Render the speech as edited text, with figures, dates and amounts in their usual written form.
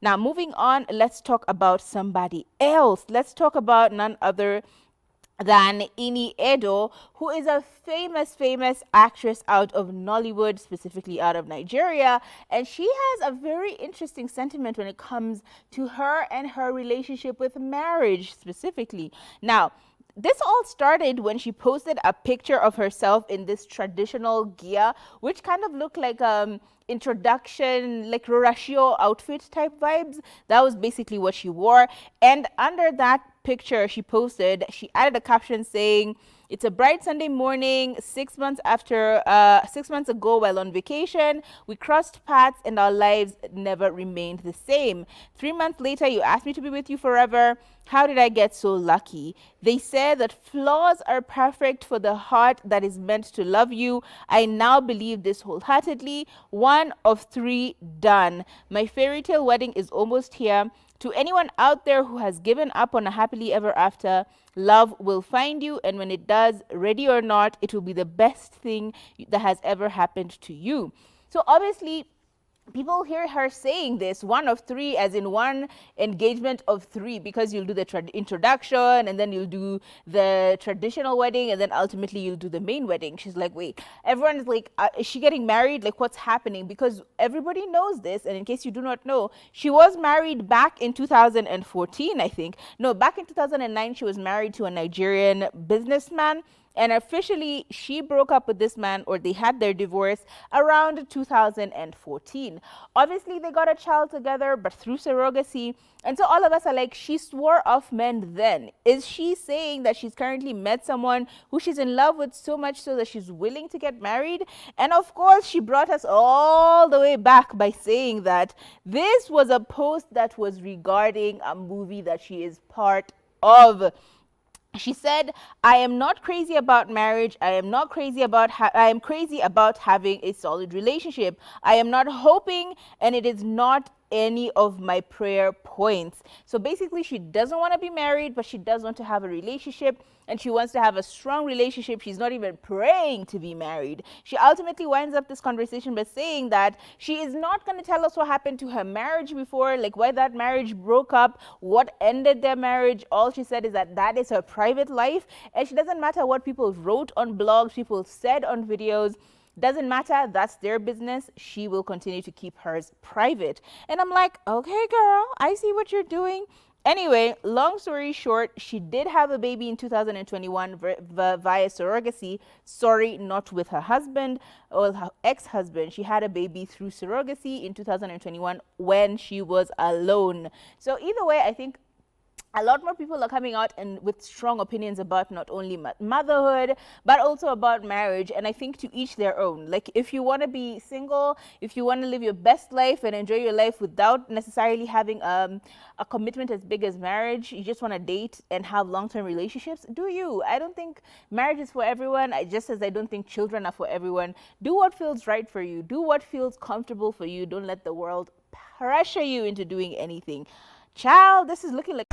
Now, moving on, let's talk about somebody else. Let's talk about none other than Ini Edo, who is a famous actress out of Nollywood, specifically out of Nigeria. And she has a very interesting sentiment when it comes to her and her relationship with marriage specifically. Now, this all started when she posted a picture of herself in this traditional gear, which kind of looked like introduction, like Rorashio outfit type vibes. That was basically what she wore. And under that picture she posted, she added a caption saying, "It's a bright Sunday morning, 6 months after 6 months ago while on vacation, we crossed paths and our lives never remained the same. 3 months later, you asked me to be with you forever. How did I get so lucky? They say that flaws are perfect for the heart that is meant to love you. I now believe this wholeheartedly. 1 of 3 done. My fairy tale wedding is almost here. To anyone out there who has given up on a happily ever after, love will find you, and when it does, ready or not, it will be the best thing that has ever happened to you." So obviously, people hear her saying this 1 of 3, as in one engagement of 3, because you'll do the introduction, and then you'll do the traditional wedding, and then ultimately you'll do the main wedding. She's like, wait, everyone is like, is she getting married? Like, what's happening? Because everybody knows this. And in case you do not know, she was married back in 2014, I think. No, back in 2009, she was married to a Nigerian businessman. And officially, she broke up with this man, or they had their divorce around 2014. Obviously, they got a child together, but through surrogacy. And so all of us are like, she swore off men then. Is she saying that she's currently met someone who she's in love with so much so that she's willing to get married? And of course, she brought us all the way back by saying that this was a post that was regarding a movie that she is part of. She said, "I am not crazy about marriage. I am not crazy about I am crazy about having a solid relationship. I am not hoping, and it is not any of my prayer points." So basically, she doesn't want to be married, but she does want to have a relationship, and she wants to have a strong relationship. She's not even praying to be married. She ultimately winds up this conversation by saying that she is not going to tell us what happened to her marriage before, like why that marriage broke up, what ended their marriage. All she said is that that is her private life, and she doesn't matter what people wrote on blogs, people said on videos. Doesn't matter, that's their business. She will continue to keep hers private. And I'm like, okay, girl, I see what you're doing. Anyway, long story short, she did have a baby in 2021 via surrogacy. Sorry, not with her husband or her ex-husband. She had a baby through surrogacy in 2021 when she was alone. So either way, I think a lot more people are coming out and with strong opinions about not only motherhood, but also about marriage. And I think to each their own. Like, if you want to be single, if you want to live your best life and enjoy your life without necessarily having a commitment as big as marriage, you just want to date and have long-term relationships, do you. I don't think marriage is for everyone, just as I don't think children are for everyone. Do what feels right for you. Do what feels comfortable for you. Don't let the world pressure you into doing anything. Child, this is looking like